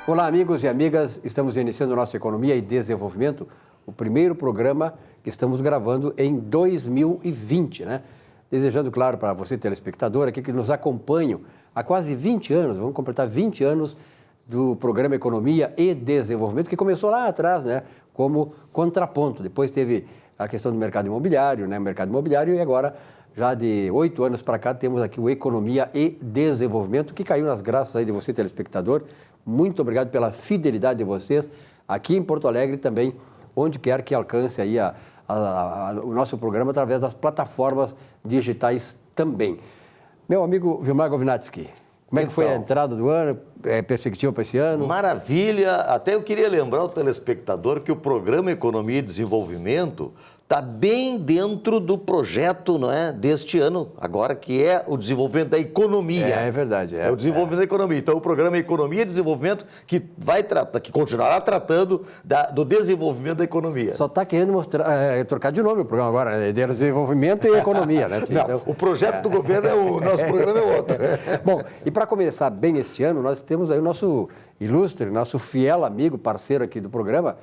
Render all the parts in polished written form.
Olá, amigos e amigas. Estamos iniciando Nossa Economia e Desenvolvimento, o primeiro programa que estamos gravando em 2020, né? Desejando, claro, para você, telespectador, aqui que nos acompanham há quase 20 anos, vamos completar 20 anos do programa Economia e Desenvolvimento, que começou lá atrás, né? Como contraponto. Depois teve a questão do mercado imobiliário, né? Mercado imobiliário e agora, já de 8 anos para cá, temos aqui o Economia e Desenvolvimento, que caiu nas graças aí de você, telespectador. Muito obrigado pela fidelidade de vocês aqui em Porto Alegre e também onde quer que alcance aí o nosso programa através das plataformas digitais também. Meu amigo Vilmar Govinatsky, como é que foi a entrada do ano, perspectiva para esse ano? Maravilha! Até eu queria lembrar ao telespectador que o programa Economia e Desenvolvimento está bem dentro do projeto, não é, deste ano, agora, que é o desenvolvimento da economia. É verdade. É o desenvolvimento da economia. Então, o programa Economia e Desenvolvimento que continuará tratando do desenvolvimento da economia. Só está querendo mostrar, trocar de nome o programa agora, né? Desenvolvimento e Economia, né? Não, então, o projeto do governo é o nosso programa é outro. Bom, e para começar bem este ano, nós temos aí o nosso ilustre, nosso fiel amigo, parceiro aqui do programa,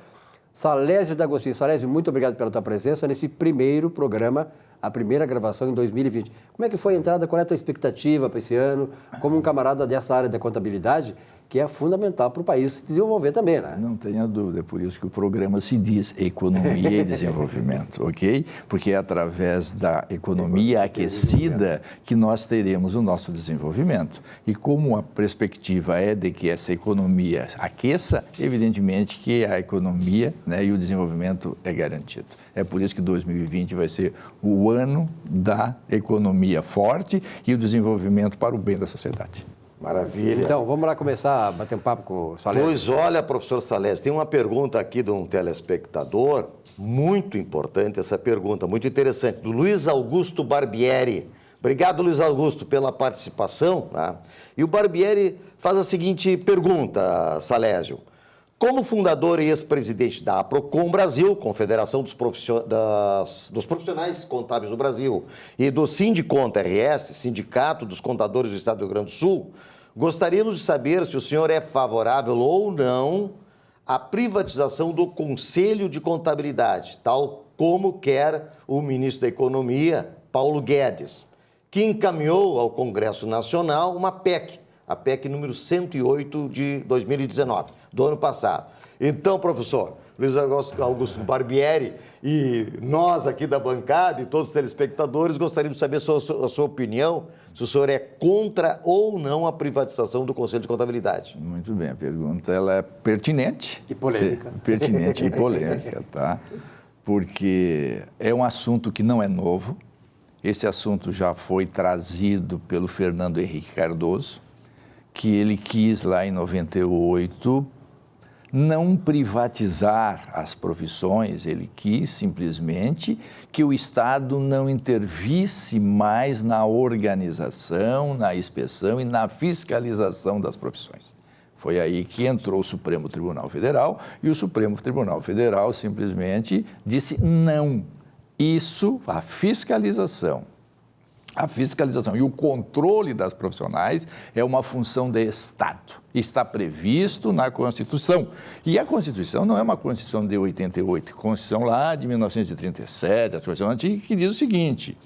Salésio D'Agostino. Salésio, muito obrigado pela tua presença nesse primeiro programa, a primeira gravação em 2020. Como é que foi a entrada? Qual é a tua expectativa para esse ano? Como um camarada dessa área da contabilidade, que é fundamental para o país se desenvolver também, né? Não tenha dúvida, é por isso que o programa se diz Economia e Desenvolvimento, ok? Porque é através da economia aquecida que nós teremos o nosso desenvolvimento. E como a perspectiva é de que essa economia aqueça, evidentemente que a economia, né, e o desenvolvimento é garantido. É por isso que 2020 vai ser o ano da economia forte e o desenvolvimento para o bem da sociedade. Maravilha. Então, vamos lá começar a bater um papo com o Salésio. Pois olha, professor Salésio, tem uma pergunta aqui de um telespectador, muito importante essa pergunta, muito interessante, do Luiz Augusto Barbieri. Obrigado, Luiz Augusto, pela participação. Tá? E o Barbieri faz a seguinte pergunta, Salésio. Como fundador e ex-presidente da APROCON Brasil, Confederação dos Profissionais Contábeis do Brasil, e do Sindiconta RS, Sindicato dos Contadores do Estado do Rio Grande do Sul, gostaríamos de saber se o senhor é favorável ou não à privatização do Conselho de Contabilidade, tal como quer o ministro da Economia, Paulo Guedes, que encaminhou ao Congresso Nacional uma PEC, a PEC número 108 de 2019, do ano passado. Então, professor, Luiz Augusto Barbieri e nós aqui da bancada e todos os telespectadores gostaríamos de saber a sua opinião, se o senhor é contra ou não a privatização do Conselho de Contabilidade. Muito bem, a pergunta ela é pertinente. E polêmica. Pertinente e polêmica, tá? Porque é um assunto que não é novo. Esse assunto já foi trazido pelo Fernando Henrique Cardoso, que ele quis lá em 98 não privatizar as profissões, ele quis simplesmente que o Estado não intervisse mais na organização, na inspeção e na fiscalização das profissões. Foi aí que entrou o Supremo Tribunal Federal e o Supremo Tribunal Federal simplesmente disse não, isso, a fiscalização e o controle das profissionais é uma função do Estado. Está previsto na Constituição. E a Constituição não é uma Constituição de 88, Constituição lá de 1937, a Constituição antiga, que diz o seguinte,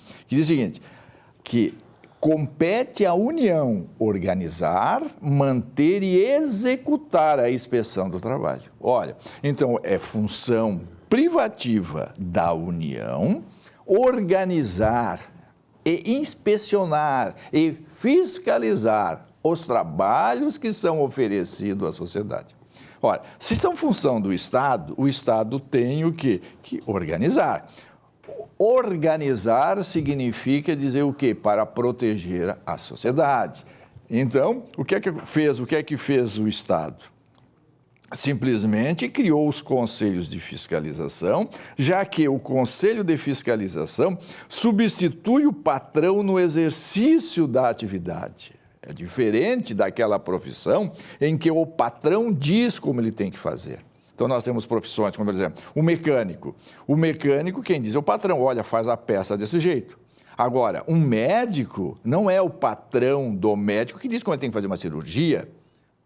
que compete à União organizar, manter e executar a inspeção do trabalho. Olha, então é função privativa da União organizar e inspecionar e fiscalizar os trabalhos que são oferecidos à sociedade. Ora, se são função do Estado, o Estado tem o quê? Que organizar. Organizar significa dizer o quê? Para proteger a sociedade. Então, o que é que fez o Estado? Simplesmente criou os conselhos de fiscalização, já que o conselho de fiscalização substitui o patrão no exercício da atividade. É diferente daquela profissão em que o patrão diz como ele tem que fazer. Então, nós temos profissões, como, por exemplo, o mecânico. O mecânico, quem diz é o patrão, olha, faz a peça desse jeito. Agora, um médico não é o patrão do médico que diz como ele tem que fazer uma cirurgia,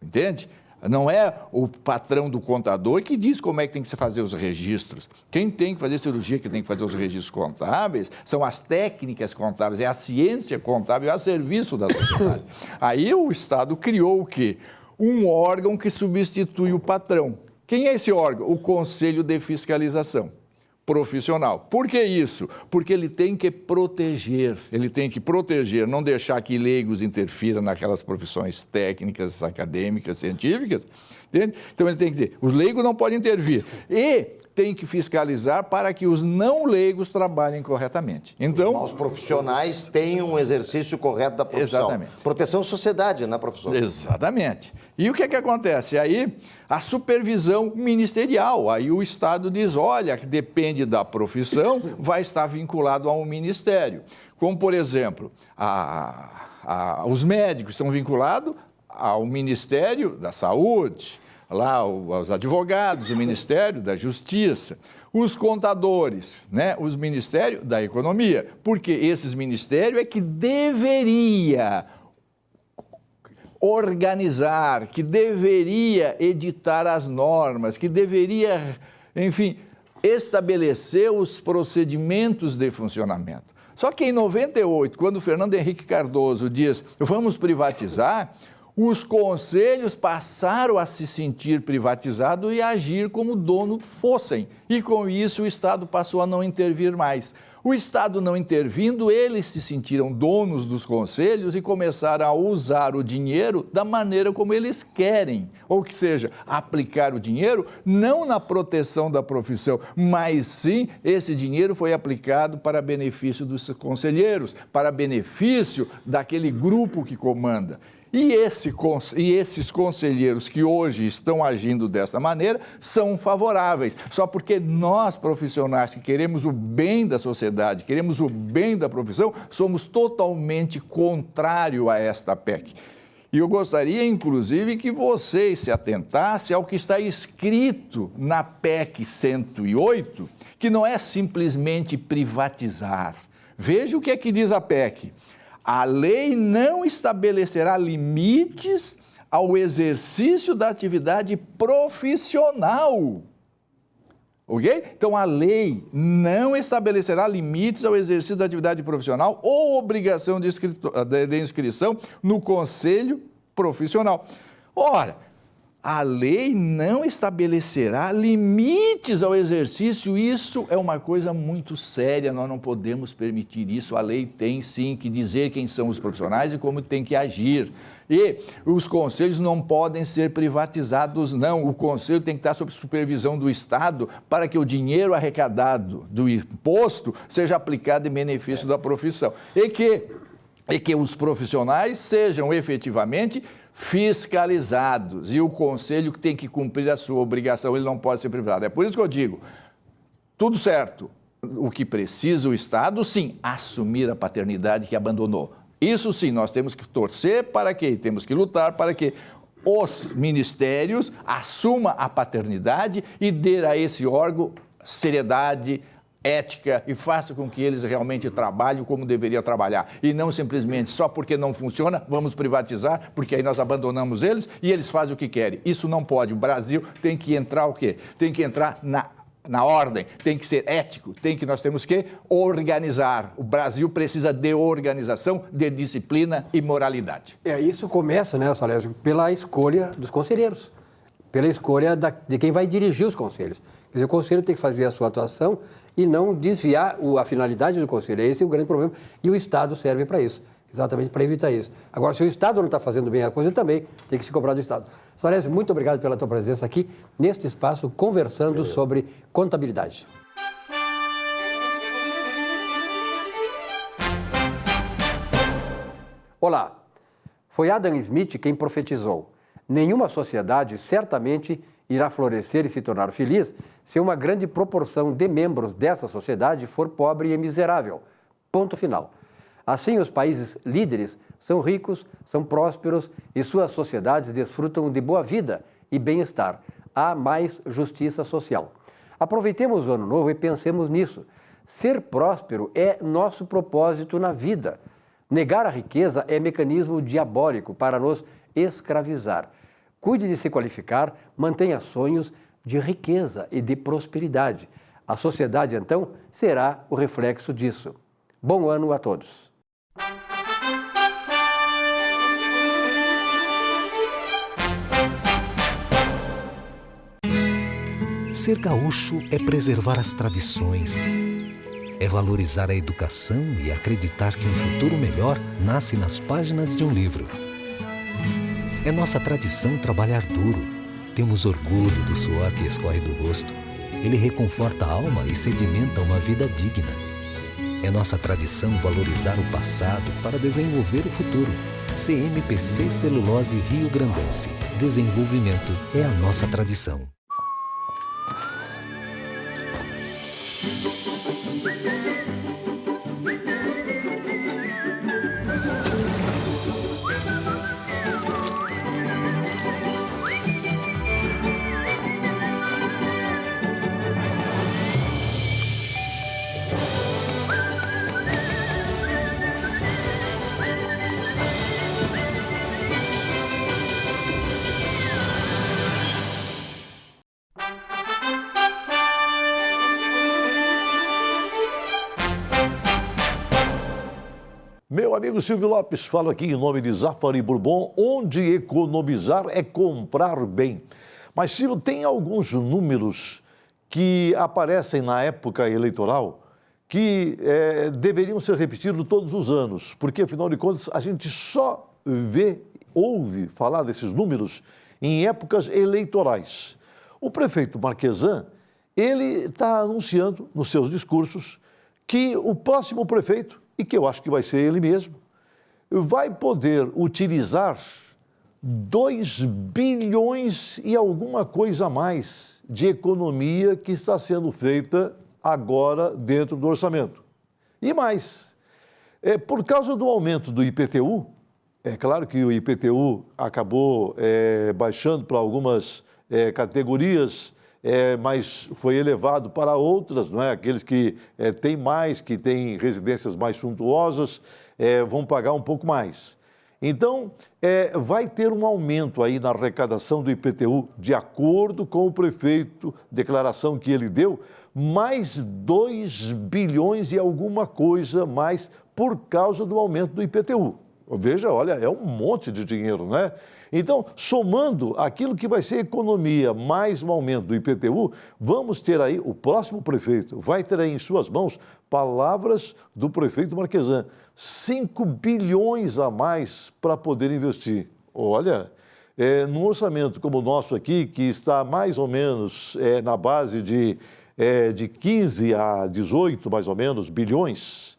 entende? Não é o patrão do contador que diz como é que tem que se fazer os registros. Quem tem que fazer cirurgia, que tem que fazer os registros contábeis, são as técnicas contábeis, é a ciência contábil, é a serviço da sociedade. Aí o Estado criou o quê? Um órgão que substitui o patrão. Quem é esse órgão? O Conselho de Fiscalização Profissional. Por que isso? Porque ele tem que proteger, não deixar que leigos interfiram naquelas profissões técnicas, acadêmicas, científicas, entende? Então ele tem que dizer, os leigos não podem intervir e tem que fiscalizar para que os não leigos trabalhem corretamente. Então, os profissionais têm um exercício correto da profissão. Exatamente. Proteção à sociedade, né, professor? Exatamente. E o que é que acontece? Aí, a supervisão ministerial. Aí o Estado diz, olha, que depende da profissão, vai estar vinculado a um ministério. Como, por exemplo, os médicos estão vinculados ao Ministério da Saúde, lá os advogados, o Ministério da Justiça, os contadores, né, os Ministérios da Economia, porque esses ministérios é que deveria organizar, que deveria editar as normas, que deveria, enfim, estabelecer os procedimentos de funcionamento. Só que em 98, quando o Fernando Henrique Cardoso diz, vamos privatizar, os conselhos passaram a se sentir privatizados e agir como dono fossem. E com isso o Estado passou a não intervir mais. O Estado não intervindo, eles se sentiram donos dos conselhos e começaram a usar o dinheiro da maneira como eles querem. Ou seja, aplicar o dinheiro não na proteção da profissão, mas sim esse dinheiro foi aplicado para benefício dos conselheiros, para benefício daquele grupo que comanda. E esses conselheiros que hoje estão agindo dessa maneira são favoráveis. Só porque nós, profissionais que queremos o bem da sociedade, queremos o bem da profissão, somos totalmente contrário a esta PEC. E eu gostaria, inclusive, que vocês se atentassem ao que está escrito na PEC 108, que não é simplesmente privatizar. Veja o que é que diz a PEC. A lei não estabelecerá limites ao exercício da atividade profissional. Ok? Então, a lei não estabelecerá limites ao exercício da atividade profissional ou obrigação de inscrição no conselho profissional. Ora, a lei não estabelecerá limites ao exercício, isso é uma coisa muito séria, nós não podemos permitir isso. A lei tem sim que dizer quem são os profissionais e como tem que agir. E os conselhos não podem ser privatizados, não. O conselho tem que estar sob supervisão do Estado para que o dinheiro arrecadado do imposto seja aplicado em benefício da profissão. E que os profissionais sejam efetivamente fiscalizados, e o conselho que tem que cumprir a sua obrigação, ele não pode ser privado. É por isso que eu digo, tudo certo, o que precisa o Estado, sim, assumir a paternidade que abandonou. Isso sim, nós temos que torcer para que, temos que lutar para que os ministérios assumam a paternidade e dê a esse órgão seriedade, ética e faça com que eles realmente trabalhem como deveria trabalhar. E não simplesmente só porque não funciona, vamos privatizar, porque aí nós abandonamos eles e eles fazem o que querem. Isso não pode. O Brasil tem que entrar o quê? Tem que entrar na ordem, tem que ser ético, nós temos que organizar. O Brasil precisa de organização, de disciplina e moralidade. Isso começa, né, Salésio, pela escolha dos conselheiros, pela escolha de quem vai dirigir os conselhos. Quer dizer, o conselho tem que fazer a sua atuação e não desviar a finalidade do conselho. Esse é o grande problema. E o Estado serve para isso, exatamente para evitar isso. Agora, se o Estado não está fazendo bem a coisa, também tem que se cobrar do Estado. Salésio, muito obrigado pela tua presença aqui neste espaço, conversando sobre contabilidade. Olá, foi Adam Smith quem profetizou: nenhuma sociedade certamente irá florescer e se tornar feliz se uma grande proporção de membros dessa sociedade for pobre e miserável. Ponto final. Assim, os países líderes são ricos, são prósperos e suas sociedades desfrutam de boa vida e bem-estar. Há mais justiça social. Aproveitemos o ano novo e pensemos nisso. Ser próspero é nosso propósito na vida. Negar a riqueza é mecanismo diabólico para nos escravizar. Cuide de se qualificar, mantenha sonhos de riqueza e de prosperidade. A sociedade, então, será o reflexo disso. Bom ano a todos! Ser gaúcho é preservar as tradições, é valorizar a educação e acreditar que um futuro melhor nasce nas páginas de um livro. É nossa tradição trabalhar duro. Temos orgulho do suor que escorre do rosto. Ele reconforta a alma e sedimenta uma vida digna. É nossa tradição valorizar o passado para desenvolver o futuro. CMPC Celulose Rio Grandense. Desenvolvimento é a nossa tradição. Meu amigo Silvio Lopes, falo aqui em nome de Zafari Bourbon, onde economizar é comprar bem. Mas, Silvio, tem alguns números que aparecem na época eleitoral que deveriam ser repetidos todos os anos, porque, afinal de contas, a gente só ouve falar desses números em épocas eleitorais. O prefeito Marquesan, ele está anunciando nos seus discursos que o próximo prefeito, e que eu acho que vai ser ele mesmo, vai poder utilizar 2 bilhões e alguma coisa a mais de economia que está sendo feita agora dentro do orçamento. E mais, por causa do aumento do IPTU, é claro que o IPTU acabou baixando para algumas categorias, mas foi elevado para outras, não é? Aqueles que têm mais, que têm residências mais suntuosas, vão pagar um pouco mais. Então, vai ter um aumento aí na arrecadação do IPTU, de acordo com o prefeito, declaração que ele deu, mais 2 bilhões e alguma coisa mais por causa do aumento do IPTU. Veja, olha, é um monte de dinheiro, né? Então, somando aquilo que vai ser economia mais o aumento do IPTU, vamos ter aí, o próximo prefeito vai ter aí em suas mãos palavras do prefeito Marquesan, 5 bilhões a mais para poder investir. Olha, num orçamento como o nosso aqui, que está mais ou menos na base de 15 a 18, mais ou menos, bilhões,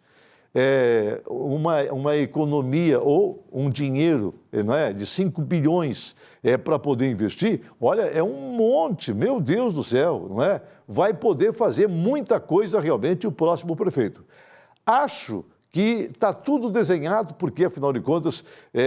uma economia ou um dinheiro, não é, de 5 bilhões para poder investir, olha, é um monte, meu Deus do céu, não é? Vai poder fazer muita coisa realmente o próximo prefeito. Acho que está tudo desenhado, porque, afinal de contas,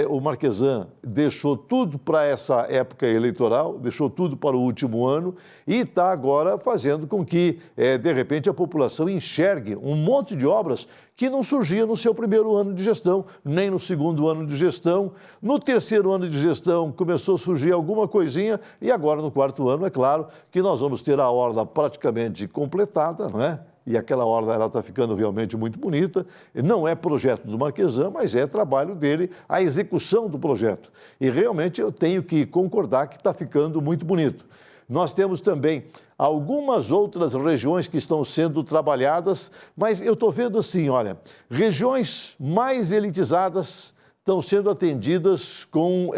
o Marquesan deixou tudo para essa época eleitoral, deixou tudo para o último ano e está agora fazendo com que, de repente, a população enxergue um monte de obras que não surgia no seu primeiro ano de gestão, nem no segundo ano de gestão. No terceiro ano de gestão começou a surgir alguma coisinha e agora no quarto ano, é claro, que nós vamos ter a orla praticamente completada, não é? E aquela orla ela está ficando realmente muito bonita. Não é projeto do Marquesan, mas é trabalho dele, a execução do projeto. E realmente eu tenho que concordar que está ficando muito bonito. Nós temos também algumas outras regiões que estão sendo trabalhadas, mas eu estou vendo assim, olha, regiões mais elitizadas estão sendo atendidas com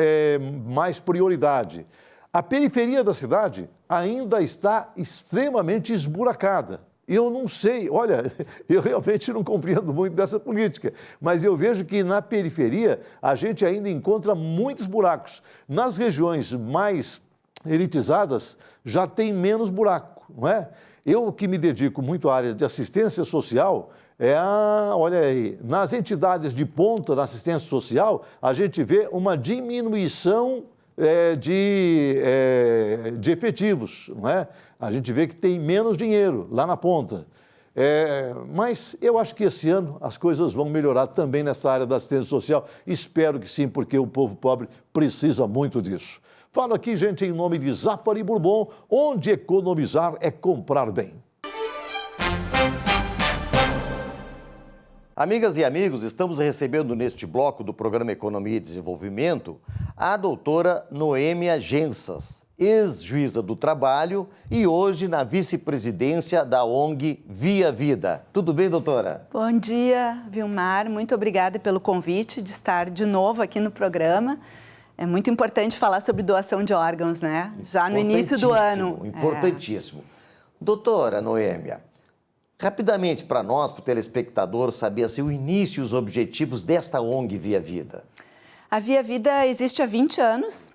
mais prioridade. A periferia da cidade ainda está extremamente esburacada. Eu não sei, olha, eu realmente não compreendo muito dessa política, mas eu vejo que na periferia a gente ainda encontra muitos buracos. Nas regiões mais elitizadas já tem menos buraco, não é? Eu que me dedico muito à área de assistência social, olha aí, nas entidades de ponta da assistência social, a gente vê uma diminuição de efetivos, não é? A gente vê que tem menos dinheiro lá na ponta. Mas eu acho que esse ano as coisas vão melhorar também nessa área da assistência social. Espero que sim, porque o povo pobre precisa muito disso. Falo aqui, gente, em nome de Zafari Bourbon, onde economizar é comprar bem. Amigas e amigos, estamos recebendo neste bloco do programa Economia e Desenvolvimento a doutora Noêmia Gensas, ex-juíza do trabalho e hoje na vice-presidência da ONG Via Vida. Tudo bem, doutora? Bom dia, Vilmar. Muito obrigada pelo convite de estar de novo aqui no programa. É muito importante falar sobre doação de órgãos, né? Já no início do ano. Importantíssimo. Doutora Noêmia, rapidamente para nós, para o telespectador, saber assim, o início e os objetivos desta ONG Via Vida. A Via Vida existe há 20 anos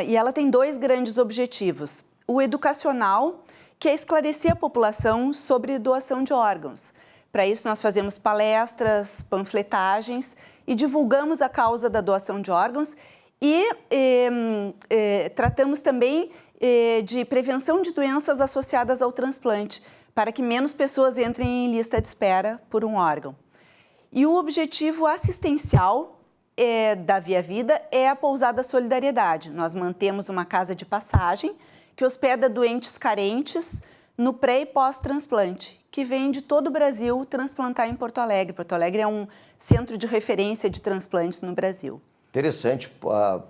e ela tem 2 grandes objetivos. O educacional, que é esclarecer a população sobre doação de órgãos. Para isso, nós fazemos palestras, panfletagens e divulgamos a causa da doação de órgãos e tratamos também de prevenção de doenças associadas ao transplante, para que menos pessoas entrem em lista de espera por um órgão. E o objetivo assistencial da Via Vida é a Pousada Solidariedade. Nós mantemos uma casa de passagem que hospeda doentes carentes no pré- e pós-transplante, que vem de todo o Brasil transplantar em Porto Alegre. Porto Alegre é um centro de referência de transplantes no Brasil. Interessante,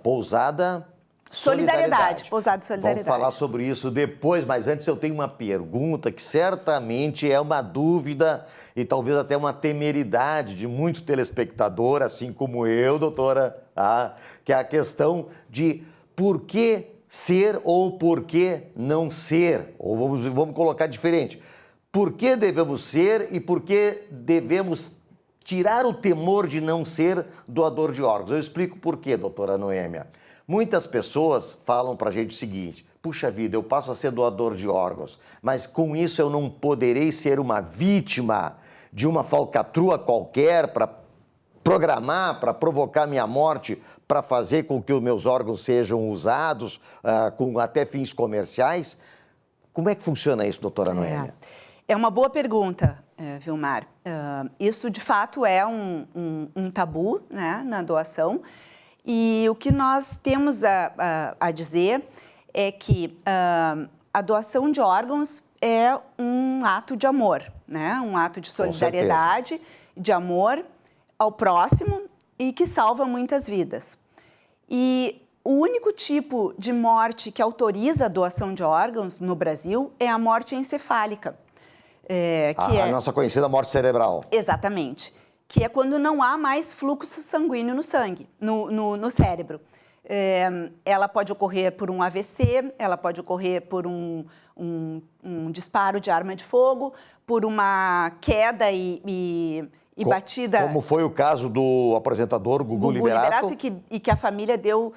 Pousada Solidariedade, Pousada Solidariedade. Vamos falar sobre isso depois, mas antes eu tenho uma pergunta que certamente é uma dúvida e talvez até uma temeridade de muito telespectador, assim como eu, doutora, que é a questão de por que ser ou por que não ser, ou vamos colocar diferente, por que devemos ser e por que devemos tirar o temor de não ser doador de órgãos. Eu explico por quê, doutora Noêmia. Muitas pessoas falam para a gente o seguinte: puxa vida, eu passo a ser doador de órgãos, mas com isso eu não poderei ser uma vítima de uma falcatrua qualquer para programar, para provocar minha morte, para fazer com que os meus órgãos sejam usados com até fins comerciais. Como é que funciona isso, doutora Noêmia? É uma boa pergunta, Vilmar. Isso, de fato, é um tabu, né, na doação. E o que nós temos a dizer é que a doação de órgãos é um ato de amor, né? Um ato de solidariedade, de amor ao próximo e que salva muitas vidas. E o único tipo de morte que autoriza a doação de órgãos no Brasil é a morte encefálica. A nossa conhecida morte cerebral. Exatamente. Que é quando não há mais fluxo sanguíneo no sangue, no cérebro. Ela pode ocorrer por um AVC, ela pode ocorrer por um disparo de arma de fogo, por uma queda e batida... Como foi o caso do apresentador Gugu Liberato. E que a família deu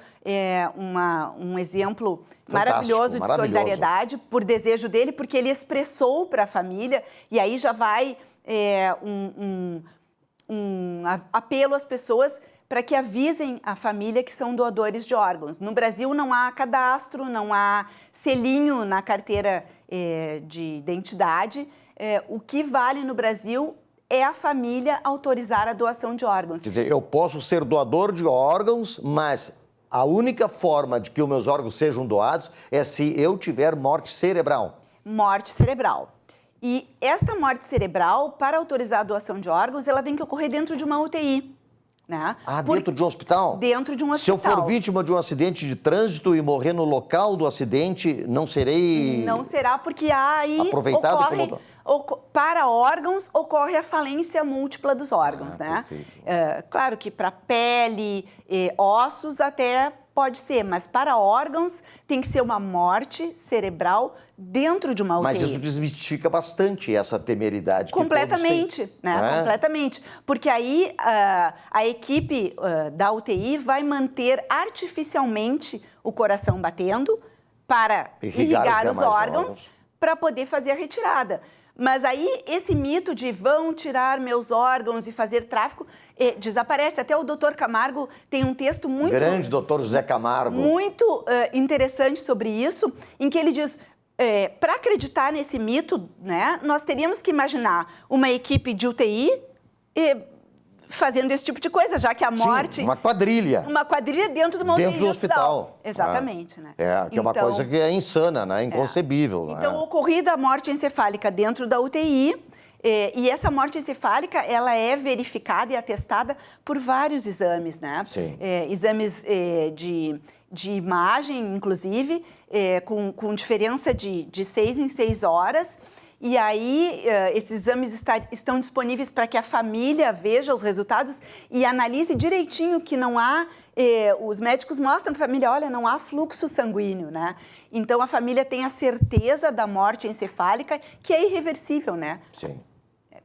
um exemplo maravilhoso de solidariedade por desejo dele, porque ele expressou para a família, e aí já vai um apelo às pessoas para que avisem a família que são doadores de órgãos. No Brasil não há cadastro, não há selinho na carteira de identidade. O que vale no Brasil é a família autorizar a doação de órgãos. Quer dizer, eu posso ser doador de órgãos, mas a única forma de que os meus órgãos sejam doados é se eu tiver morte cerebral. Morte cerebral. E esta morte cerebral, para autorizar a doação de órgãos, ela tem que ocorrer dentro de uma UTI. Né? Dentro de um hospital? Dentro de um hospital. Se eu for vítima de um acidente de trânsito e morrer no local do acidente, não serei... Não será, porque aí aproveitado para órgãos ocorre a falência múltipla dos órgãos, né? Claro que para pele, ossos até pode ser, mas para órgãos tem que ser uma morte cerebral dentro de uma UTI. Mas isso desmistifica bastante essa temeridade. Completamente, né? Completamente. Porque aí a equipe da UTI vai manter artificialmente o coração batendo para irrigar os órgãos para poder fazer a retirada. Mas aí esse mito de vão tirar meus órgãos e fazer tráfico desaparece. Até o doutor Camargo tem um texto muito... Grande doutor José Camargo. Muito interessante sobre isso, em que ele diz... para acreditar nesse mito, né, nós teríamos que imaginar uma equipe de UTI fazendo esse tipo de coisa, já que a morte... Sim, uma quadrilha. Uma quadrilha dentro de uma UTI Dentro do hospital. Exatamente, né? Que é uma coisa que é insana, né? Inconcebível. Então, né? ocorrida a morte encefálica dentro da UTI, e essa morte encefálica, ela é verificada e atestada por vários exames, né? Sim. Exames de imagem, inclusive, com diferença de 6 em 6 horas. E aí, esses exames estão disponíveis para que a família veja os resultados e analise direitinho que não há... os médicos mostram para a família, olha, não há fluxo sanguíneo, né? Então, a família tem a certeza da morte encefálica, que é irreversível, né? Sim.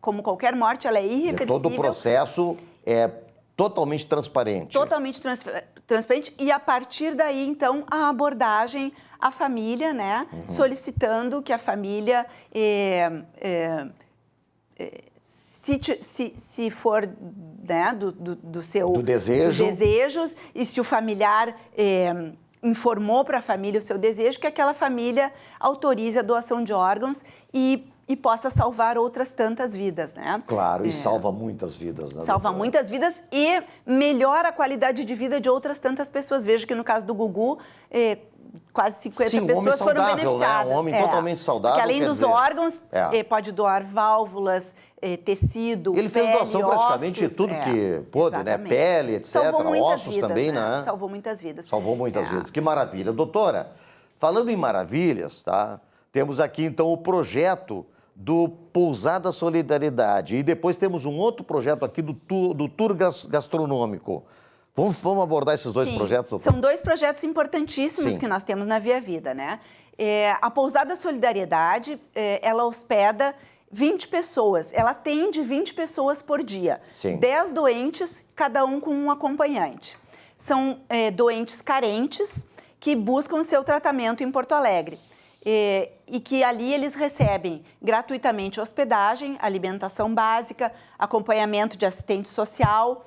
Como qualquer morte, ela é irreversível. Todo o processo é totalmente transparente. Totalmente transparente. E, a partir daí, então, a abordagem à família, né? Solicitando que a família, se for, né, do seu... Do desejo. Do desejos, e se o familiar... informou para a família o seu desejo, que aquela família autorize a doação de órgãos e possa salvar outras tantas vidas, né? Claro, e salva muitas vidas, né? Salva muitas vidas e melhora a qualidade de vida de outras tantas pessoas. Vejo que no caso do Gugu, quase 50 pessoas foram beneficiadas. Né? Um homem totalmente saudável. Porque além dos órgãos, pode doar válvulas, tecido, ele fez pele, doação praticamente ossos, tudo que pôde, né? Pele, etc. Salvou muitas ossos vidas, também, né? Salvou muitas vidas. Salvou muitas vidas. Que maravilha. Doutora, falando em maravilhas, tá? Temos aqui, então, o projeto do Pousada Solidariedade. E depois temos um outro projeto aqui do tour gastronômico. Vamos abordar esses dois projetos? Doutor? São dois projetos importantíssimos que nós temos na Via Vida, né? A Pousada Solidariedade, ela hospeda 20 pessoas. Ela atende 20 pessoas por dia. Sim. 10 doentes, cada um com um acompanhante. São doentes carentes que buscam seu tratamento em Porto Alegre. E que ali eles recebem gratuitamente hospedagem, alimentação básica, acompanhamento de assistente social,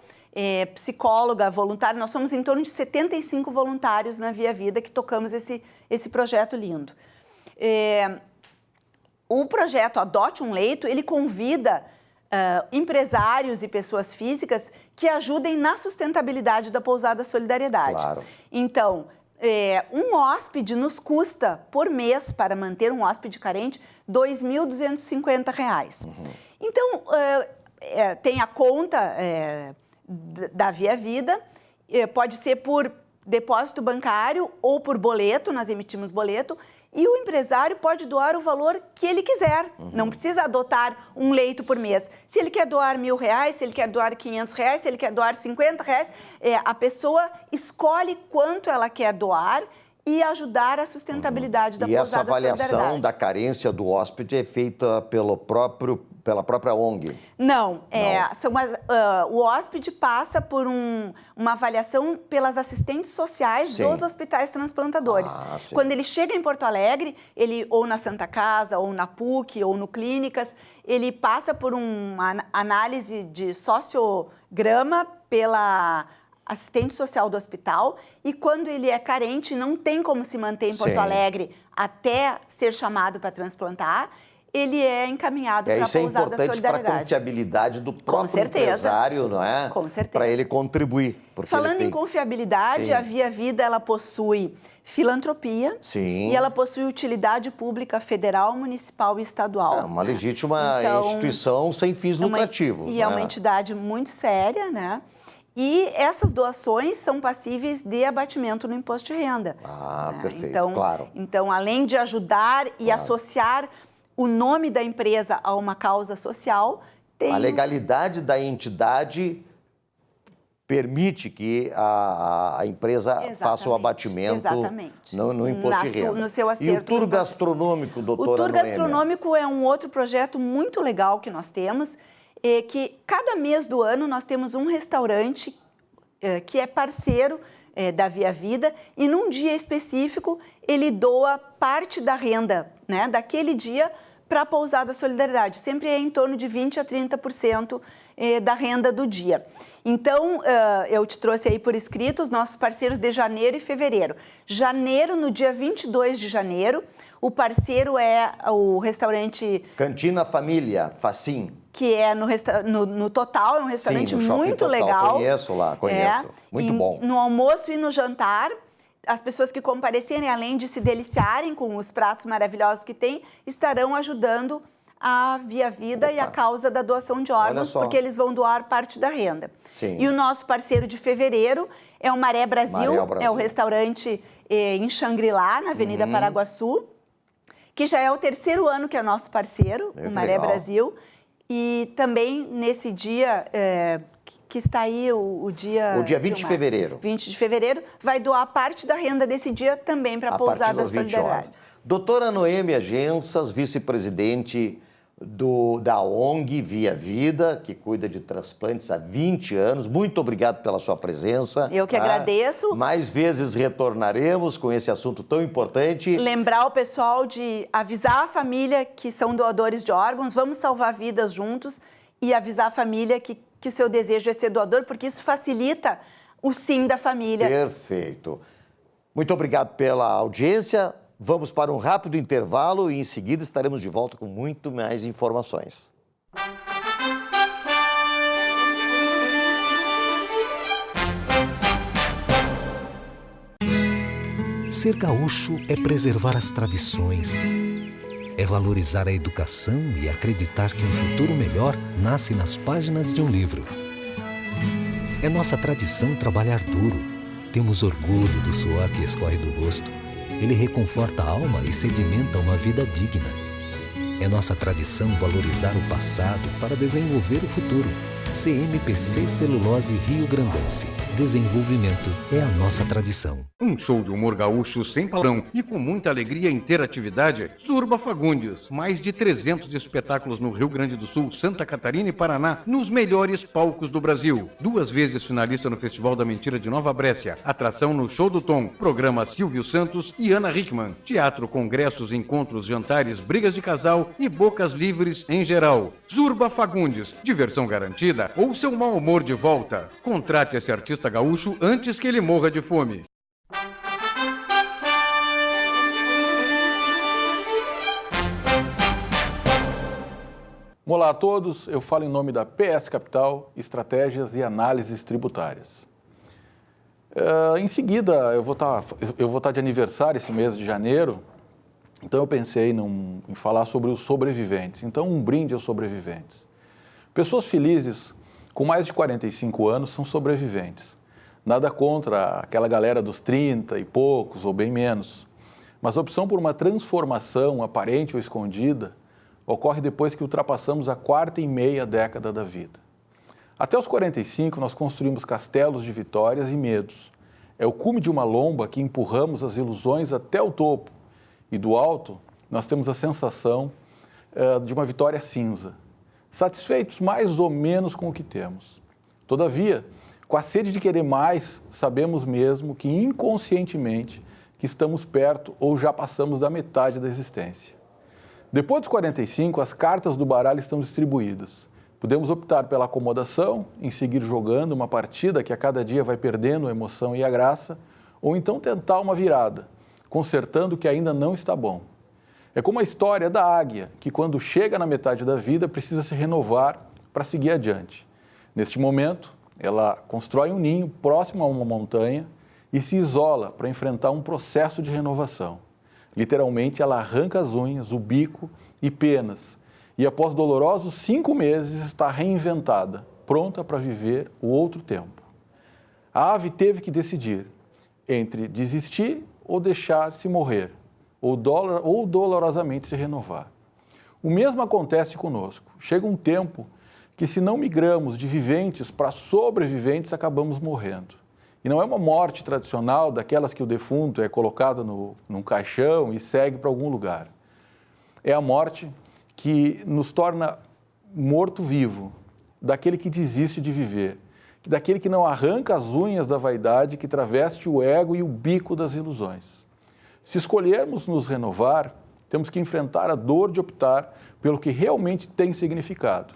psicóloga, voluntário. Nós somos em torno de 75 voluntários na Via Vida que tocamos esse projeto lindo. O projeto Adote um Leito, ele convida empresários e pessoas físicas que ajudem na sustentabilidade da Pousada Solidariedade. Claro. Então, um hóspede nos custa, por mês, para manter um hóspede carente, R$ 2.250. Então, tem a conta da Via Vida, pode ser por depósito bancário ou por boleto, nós emitimos boleto, e o empresário pode doar o valor que ele quiser. Não precisa adotar um leito por mês. Se ele quer doar R$1.000, se ele quer doar R$500, se ele quer doar R$50, a pessoa escolhe quanto ela quer doar e ajudar a sustentabilidade da Pousada Solidariedade. E essa avaliação da carência do hóspede é feita pela própria ONG? Não. O hóspede passa por uma avaliação pelas assistentes sociais dos hospitais transplantadores. Quando ele chega em Porto Alegre, ou na Santa Casa, ou na PUC, ou no Clínicas, ele passa por uma análise de sociograma pela assistente social do hospital, e quando ele é carente, não tem como se manter em Porto Alegre até ser chamado para transplantar, ele é encaminhado para a Pousada Solidariedade. Isso é importante para a confiabilidade do próprio empresário, não é? Com certeza. Para ele contribuir. Falando em confiabilidade, a Via Vida ela possui filantropia e ela possui utilidade pública federal, municipal e estadual. É uma legítima instituição sem fins lucrativos. É uma entidade muito séria, né? E essas doações são passíveis de abatimento no imposto de renda. Perfeito, então, claro. Então, além de ajudar e associar o nome da empresa a uma causa social, tem... A legalidade da entidade permite que a empresa faça o abatimento no imposto de renda. No seu acerto. E o tour gastronômico, doutora O tour Noêmia? gastronômico é um outro projeto muito legal que nós temos, que cada mês do ano nós temos um restaurante que é parceiro da Via Vida e num dia específico ele doa parte da renda, né, daquele dia para a Pousada Solidariedade. Sempre é em torno de 20% a 30% da renda do dia. Então, eu te trouxe aí por escrito os nossos parceiros de janeiro e fevereiro. Janeiro, no dia 22 de janeiro, O parceiro é o restaurante... Cantina Família, Facim. Que é no Total, é um restaurante Sim, no Shopping muito Total. legal. Conheço lá, conheço. Muito bom. No almoço e no jantar, as pessoas que comparecerem, além de se deliciarem com os pratos maravilhosos que tem, estarão ajudando a Via Vida e a causa da doação de órgãos, porque eles vão doar parte da renda. Sim. E o nosso parceiro de fevereiro é o Maré Brasil, é o restaurante em Xangri-Lá, na Avenida Paraguaçu, que já é o terceiro ano que é nosso parceiro, o Maré Brasil. E também nesse dia, que está aí o dia... O dia 20 de fevereiro. 20 de fevereiro, vai doar parte da renda desse dia também para a Pousada Solidariedade. Doutora Noêmia Gensas, vice-presidente da ONG Via Vida, que cuida de transplantes há 20 anos. Muito obrigado pela sua presença. Eu que agradeço. Mais vezes retornaremos com esse assunto tão importante. Lembrar o pessoal de avisar a família que são doadores de órgãos, vamos salvar vidas juntos e avisar a família que o seu desejo é ser doador, porque isso facilita o sim da família. Perfeito. Muito obrigado pela audiência. Vamos para um rápido intervalo e em seguida estaremos de volta com muito mais informações. Ser gaúcho é preservar as tradições, é valorizar a educação e acreditar que um futuro melhor nasce nas páginas de um livro. É nossa tradição trabalhar duro. Temos orgulho do suor que escorre do rosto. Ele reconforta a alma e sedimenta uma vida digna. É nossa tradição valorizar o passado para desenvolver o futuro. CMPC Celulose Rio Grandense. Desenvolvimento é a nossa tradição. Um show de humor gaúcho sem palavrão e com muita alegria e interatividade. Zurba Fagundes. Mais de 300 espetáculos no Rio Grande do Sul, Santa Catarina e Paraná, nos melhores palcos do Brasil. 2 vezes finalista no Festival da Mentira de Nova Brécia. Atração no Show do Tom. Programa Silvio Santos e Ana Hickman. Teatro, congressos, encontros, jantares, brigas de casal e bocas livres em geral. Zurba Fagundes. Diversão garantida ou seu mau humor de volta. Contrate esse artista gaúcho antes que ele morra de fome. Olá a todos, eu falo em nome da PS Capital, Estratégias e Análises Tributárias. Em seguida, eu vou estar de aniversário esse mês de janeiro, então eu pensei em falar sobre os sobreviventes. Então, um brinde aos sobreviventes. Pessoas felizes com mais de 45 anos são sobreviventes. Nada contra aquela galera dos 30 e poucos ou bem menos, mas a opção por uma transformação aparente ou escondida ocorre depois que ultrapassamos a 4ª década da vida. Até os 45, nós construímos castelos de vitórias e medos. É o cume de uma lomba que empurramos as ilusões até o topo. E do alto, nós temos a sensação de uma vitória cinza. Satisfeitos mais ou menos com o que temos. Todavia, com a sede de querer mais, sabemos mesmo que inconscientemente que estamos perto ou já passamos da metade da existência. Depois dos 45, as cartas do baralho estão distribuídas. Podemos optar pela acomodação, em seguir jogando uma partida que a cada dia vai perdendo a emoção e a graça, ou então tentar uma virada, consertando o que ainda não está bom. É como a história da águia, que quando chega na metade da vida precisa se renovar para seguir adiante. Neste momento, ela constrói um ninho próximo a uma montanha e se isola para enfrentar um processo de renovação. Literalmente, ela arranca as unhas, o bico e penas, e após dolorosos 5 meses está reinventada, pronta para viver o outro tempo. A ave teve que decidir entre desistir ou deixar-se morrer, ou dolorosamente se renovar. O mesmo acontece conosco. Chega um tempo que, se não migramos de viventes para sobreviventes, acabamos morrendo. E não é uma morte tradicional, daquelas que o defunto é colocado num caixão e segue para algum lugar. É a morte que nos torna morto-vivo, daquele que desiste de viver, daquele que não arranca as unhas da vaidade, que traveste o ego e o bico das ilusões. Se escolhermos nos renovar, temos que enfrentar a dor de optar pelo que realmente tem significado.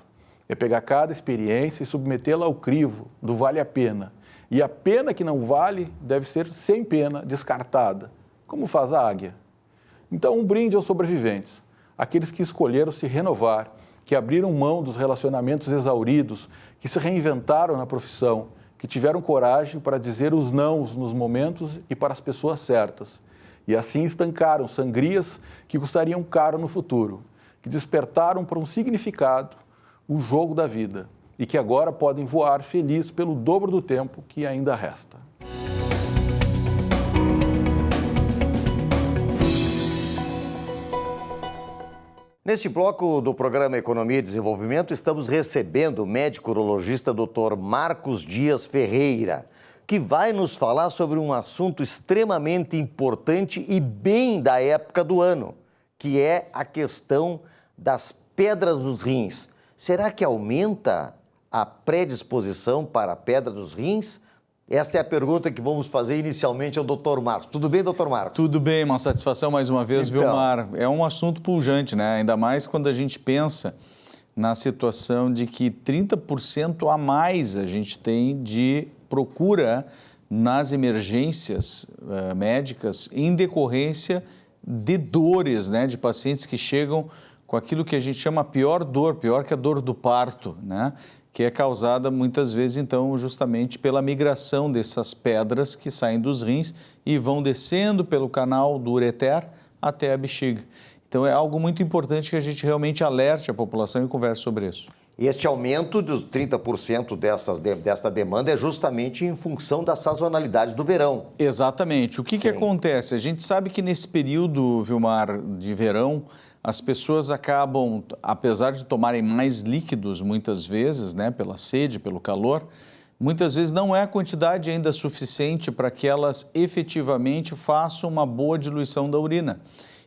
É pegar cada experiência e submetê-la ao crivo do vale a pena. E a pena que não vale deve ser sem pena, descartada, como faz a águia. Então, um brinde aos sobreviventes, aqueles que escolheram se renovar, que abriram mão dos relacionamentos exauridos, que se reinventaram na profissão, que tiveram coragem para dizer os nãos nos momentos e para as pessoas certas. E assim estancaram sangrias que custariam caro no futuro, que despertaram para um significado o jogo da vida e que agora podem voar felizes pelo dobro do tempo que ainda resta. Neste bloco do programa Economia e Desenvolvimento, estamos recebendo o médico urologista Dr. Marcos Dias Ferreira, que vai nos falar sobre um assunto extremamente importante e bem da época do ano, que é a questão das pedras nos rins. Será que aumenta a predisposição para a pedra dos rins? Essa é a pergunta que vamos fazer inicialmente ao Dr. Marcos. Tudo bem, Dr. Marcos? Tudo bem, uma satisfação mais uma vez, Então, Vilmar. É um assunto pujante, né? Ainda mais quando a gente pensa na situação de que 30% a mais a gente tem de procura nas emergências médicas em decorrência de dores, né? De pacientes que chegam com aquilo que a gente chama pior dor, pior que a dor do parto, né? Que é causada muitas vezes, então, justamente pela migração dessas pedras que saem dos rins e vão descendo pelo canal do ureter até a bexiga. Então, é algo muito importante que a gente realmente alerte a população e converse sobre isso. Este aumento dos 30% dessa demanda é justamente em função da sazonalidade do verão. Exatamente. O que acontece? A gente sabe que nesse período, Vilmar, de verão, as pessoas acabam, apesar de tomarem mais líquidos muitas vezes, né, pela sede, pelo calor, muitas vezes não é a quantidade ainda suficiente para que elas efetivamente façam uma boa diluição da urina.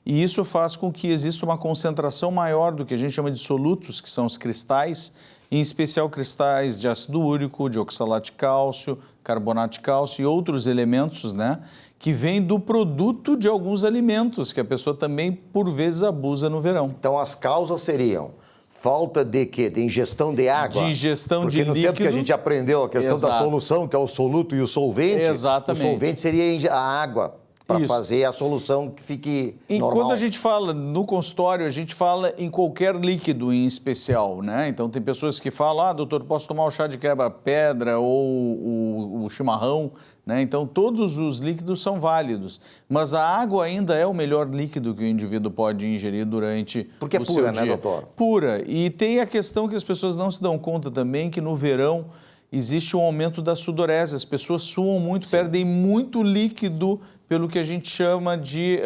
E isso faz com que exista uma concentração maior do que a gente chama de solutos, que são os cristais, em especial cristais de ácido úrico, de oxalato de cálcio, carbonato de cálcio e outros elementos, né, que vêm do produto de alguns alimentos, que a pessoa também, por vezes, abusa no verão. Então, as causas seriam falta de quê? De ingestão de água? De ingestão de líquido. Porque no tempo que a gente aprendeu a questão da solução, que é o soluto e o solvente, exatamente, o solvente seria a água, para fazer a solução que fique normal. Quando a gente fala no consultório, a gente fala em qualquer líquido em especial, né? Então, tem pessoas que falam, doutor, posso tomar o chá de quebra-pedra ou o chimarrão, né? Então, todos os líquidos são válidos, mas a água ainda é o melhor líquido que o indivíduo pode ingerir durante porque o é pura, seu dia. Né, doutor? Pura. E tem a questão que as pessoas não se dão conta também, que no verão existe um aumento da sudorese, as pessoas suam muito, perdem muito líquido pelo que a gente chama de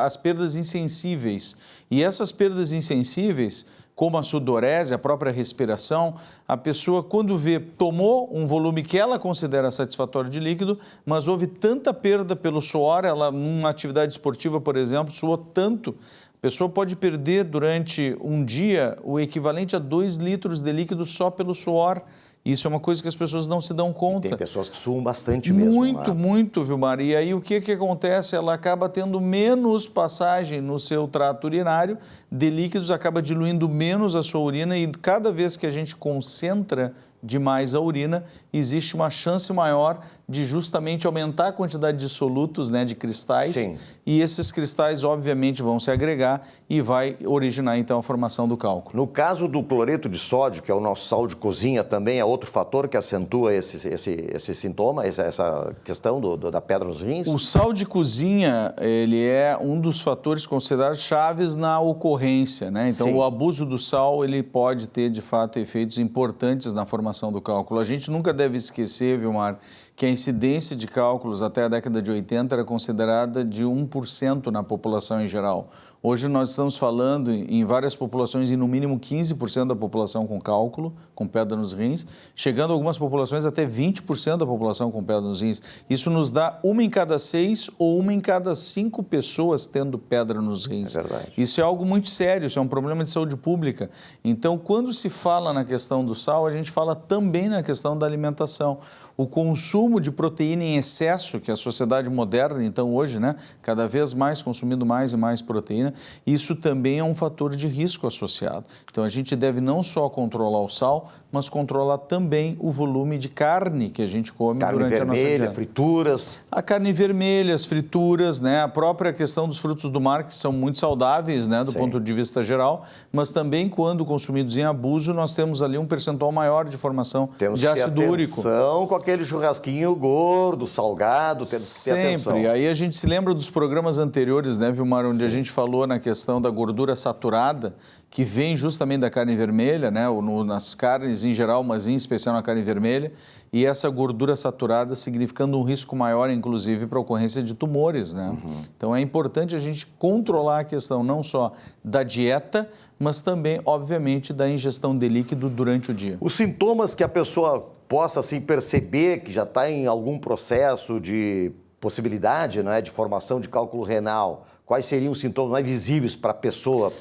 as perdas insensíveis. E essas perdas insensíveis, como a sudorese, a própria respiração, a pessoa, quando vê, tomou um volume que ela considera satisfatório de líquido, mas houve tanta perda pelo suor, ela, numa atividade esportiva, por exemplo, suou tanto, a pessoa pode perder durante um dia o equivalente a 2 litros de líquido só pelo suor. Isso é uma coisa que as pessoas não se dão conta. Tem pessoas que suam bastante mesmo. Muito, Vilmar. E aí o que acontece? Ela acaba tendo menos passagem no seu trato urinário de líquidos, acaba diluindo menos a sua urina e cada vez que a gente concentra demais a urina, existe uma chance maior de justamente aumentar a quantidade de solutos, né, de cristais. Sim. E esses cristais, obviamente, vão se agregar e vai originar, então, a formação do cálculo. No caso do cloreto de sódio, que é o nosso sal de cozinha, também é outro fator que acentua esse sintoma, essa questão da pedra nos rins? O sal de cozinha, ele é um dos fatores considerados chaves na ocorrência, né? Então, o abuso do sal, ele pode ter, de fato, efeitos importantes na formação do cálculo. A gente nunca deve esquecer, Vilmar, que a incidência de cálculos até a década de 80 era considerada de 1% na população em geral. Hoje nós estamos falando em várias populações em no mínimo 15% da população com cálculo, com pedra nos rins, chegando a algumas populações até 20% da população com pedra nos rins. Isso nos dá 1 em cada 6 ou 1 em cada 5 pessoas tendo pedra nos rins. É verdade. Isso é algo muito sério, isso é um problema de saúde pública. Então, quando se fala na questão do sal, a gente fala também na questão da alimentação. O consumo de proteína em excesso, que a sociedade moderna, então hoje, né, cada vez mais consumindo mais e mais proteína, urina, isso também é um fator de risco associado. Então, a gente deve não só controlar o sal, mas controlar também o volume de carne que a gente come durante a nossa dieta. Carne vermelha, frituras. A carne vermelha, as frituras, né? A própria questão dos frutos do mar, que são muito saudáveis, né? Do ponto de vista geral, mas também quando consumidos em abuso, nós temos ali um percentual maior de formação de ácido úrico. Atenção com aquele churrasquinho gordo, salgado, temos que ter atenção. Sempre. Aí a gente se lembra dos programas anteriores, né, Vilmar, onde a gente falou na questão da gordura saturada, que vem justamente da carne vermelha, né, nas carnes em geral, mas em especial na carne vermelha, e essa gordura saturada significando um risco maior, inclusive, para a ocorrência de tumores, né? Então é importante a gente controlar a questão não só da dieta, mas também, obviamente, da ingestão de líquido durante o dia. Os sintomas que a pessoa possa assim, perceber que já está em algum processo de possibilidade, não é, de formação de cálculo renal, quais seriam os sintomas mais visíveis para a pessoa,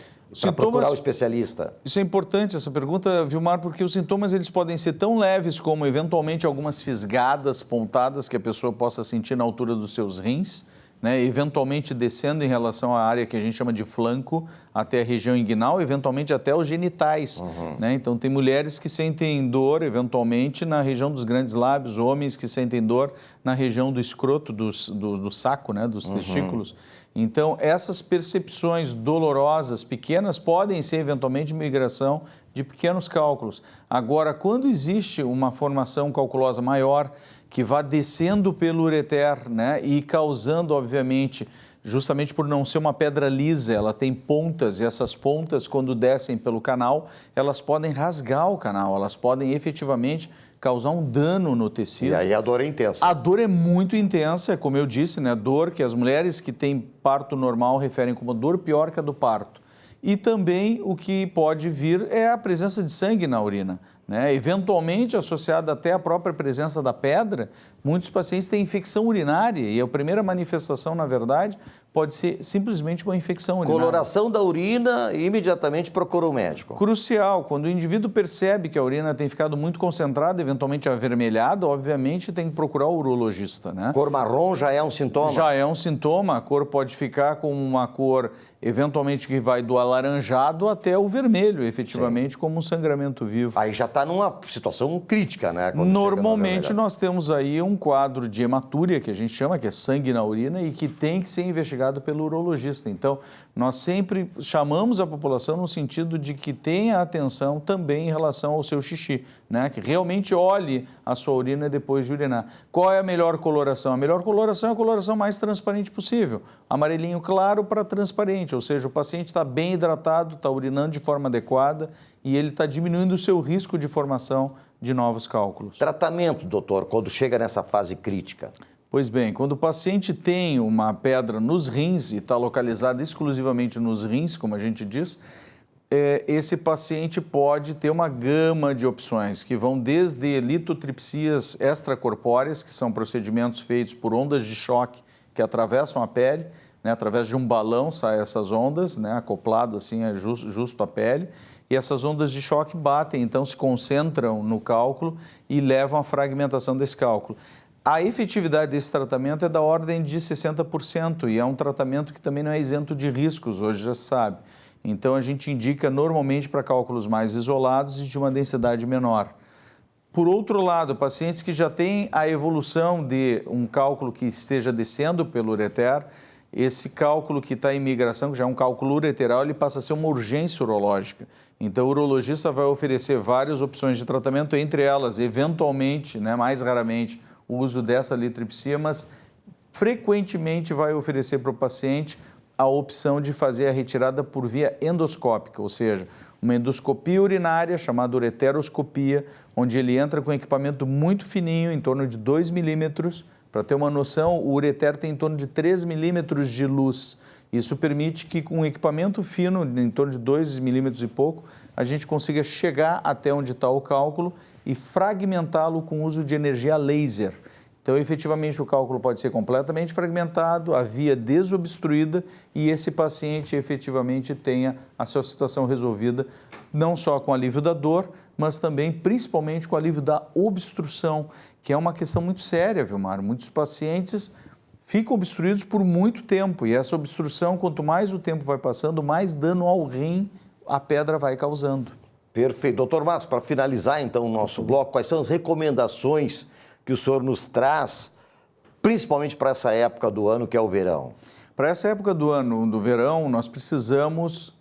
para procurar o especialista? Isso é importante, essa pergunta, Vilmar, porque os sintomas eles podem ser tão leves como, eventualmente, algumas fisgadas, pontadas que a pessoa possa sentir na altura dos seus rins, né, eventualmente descendo em relação à área que a gente chama de flanco, até a região inguinal, eventualmente até os genitais. Né? Então, tem mulheres que sentem dor, eventualmente, na região dos grandes lábios, homens que sentem dor na região do escroto, do saco, né, dos testículos. Então, essas percepções dolorosas pequenas podem ser, eventualmente, migração de pequenos cálculos. Agora, quando existe uma formação calculosa maior, que vá descendo pelo ureter, né, e causando, obviamente, justamente por não ser uma pedra lisa, ela tem pontas, e essas pontas, quando descem pelo canal, elas podem rasgar o canal, elas podem efetivamente causar um dano no tecido. E aí a dor é intensa. A dor é muito intensa, como eu disse, né, dor que as mulheres que têm parto normal referem como dor pior que a do parto. E também o que pode vir é a presença de sangue na urina, né? Eventualmente, associada até à própria presença da pedra, muitos pacientes têm infecção urinária e a primeira manifestação, na verdade, pode ser simplesmente uma infecção urinária. Coloração da urina e imediatamente procura o médico. Crucial, quando o indivíduo percebe que a urina tem ficado muito concentrada, eventualmente avermelhada, obviamente tem que procurar o urologista, né? Cor marrom já é um sintoma? Já é um sintoma, a cor pode ficar com uma cor, eventualmente, que vai do alaranjado até o vermelho, efetivamente, como um sangramento vivo. Aí já está numa situação crítica, né? Normalmente nós temos aí um quadro de hematúria, que a gente chama, que é sangue na urina, e que tem que ser investigado pelo urologista. Então, nós sempre chamamos a população no sentido de que tenha atenção também em relação ao seu xixi, né? Que realmente olhe a sua urina depois de urinar. Qual é a melhor coloração? A melhor coloração é a coloração mais transparente possível. Amarelinho claro para transparente, ou seja, o paciente está bem hidratado, está urinando de forma adequada e ele está diminuindo o seu risco de formação de novos cálculos. Tratamento, doutor, quando chega nessa fase crítica? Pois bem, quando o paciente tem uma pedra nos rins e está localizada exclusivamente nos rins, como a gente diz, esse paciente pode ter uma gama de opções que vão desde litotripsias extracorpóreas, que são procedimentos feitos por ondas de choque que atravessam a pele, né, através de um balão saem essas ondas, né, acoplado assim justo à pele, e essas ondas de choque batem, então se concentram no cálculo e levam à fragmentação desse cálculo. A efetividade desse tratamento é da ordem de 60% e é um tratamento que também não é isento de riscos, hoje já se sabe. Então a gente indica normalmente para cálculos mais isolados e de uma densidade menor. Por outro lado, pacientes que já têm a evolução de um cálculo que esteja descendo pelo ureter, esse cálculo que está em migração, que já é um cálculo ureteral, ele passa a ser uma urgência urológica. Então, o urologista vai oferecer várias opções de tratamento, entre elas, eventualmente, né, mais raramente, o uso dessa litripsia, mas frequentemente vai oferecer para o paciente a opção de fazer a retirada por via endoscópica, ou seja, uma endoscopia urinária chamada ureteroscopia, onde ele entra com um equipamento muito fininho, em torno de 2 milímetros. Para ter uma noção, o ureter tem em torno de 3 milímetros de luz. Isso permite que com um equipamento fino, em torno de 2 milímetros e pouco, a gente consiga chegar até onde está o cálculo e fragmentá-lo com o uso de energia laser. Então, efetivamente, o cálculo pode ser completamente fragmentado, a via desobstruída e esse paciente efetivamente tenha a sua situação resolvida, não só com alívio da dor, mas também, principalmente, com alívio da obstrução, que é uma questão muito séria, Vilmar. Muitos pacientes ficam obstruídos por muito tempo. E essa obstrução, quanto mais o tempo vai passando, mais dano ao rim a pedra vai causando. Perfeito. Doutor Marcos, para finalizar então o nosso bloco, quais são as recomendações que o senhor nos traz, principalmente para essa época do ano que é o verão? Para essa época do ano, do verão, nós precisamos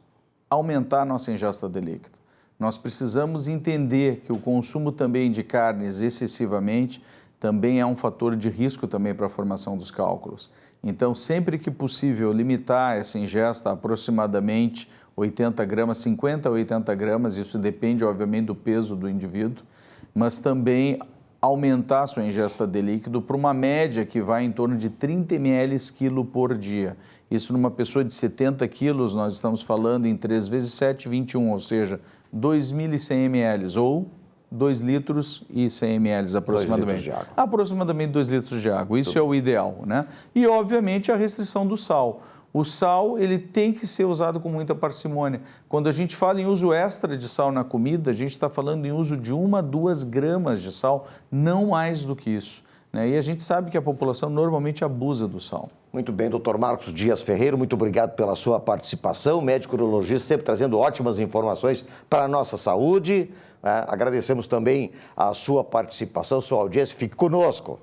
aumentar a nossa ingesta de líquido. Nós precisamos entender que o consumo também de carnes excessivamente também é um fator de risco também para a formação dos cálculos. Então, sempre que possível, limitar essa ingesta a aproximadamente 80 gramas, 50 a 80 gramas, isso depende, obviamente, do peso do indivíduo, mas também aumentar a sua ingesta de líquido para uma média que vai em torno de 30 ml quilo por dia. Isso numa pessoa de 70 quilos, nós estamos falando em 3 vezes 7, 21, ou seja, 2.100 ml, ou 2 litros e 100 ml aproximadamente. 2 litros de água. Aproximadamente 2 litros de água, isso é o ideal, né? E, obviamente, a restrição do sal. O sal, ele tem que ser usado com muita parcimônia. Quando a gente fala em uso extra de sal na comida, a gente está falando em uso de 1 a 2 gramas de sal, não mais do que isso, né? E a gente sabe que a população normalmente abusa do sal. Muito bem, doutor Marcos Dias Ferreiro, muito obrigado pela sua participação, médico urologista, sempre trazendo ótimas informações para a nossa saúde. Agradecemos também a sua participação, sua audiência. Fique conosco.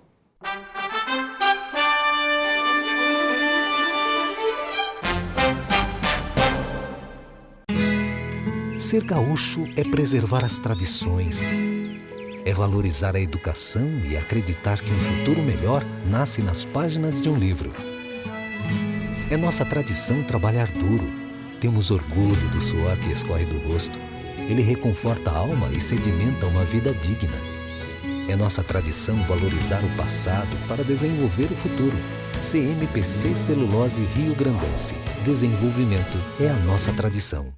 Ser gaúcho é preservar as tradições, é valorizar a educação e acreditar que um futuro melhor nasce nas páginas de um livro. É nossa tradição trabalhar duro. Temos orgulho do suor que escorre do rosto. Ele reconforta a alma e sedimenta uma vida digna. É nossa tradição valorizar o passado para desenvolver o futuro. CMPC Celulose Rio Grandense. Desenvolvimento é a nossa tradição.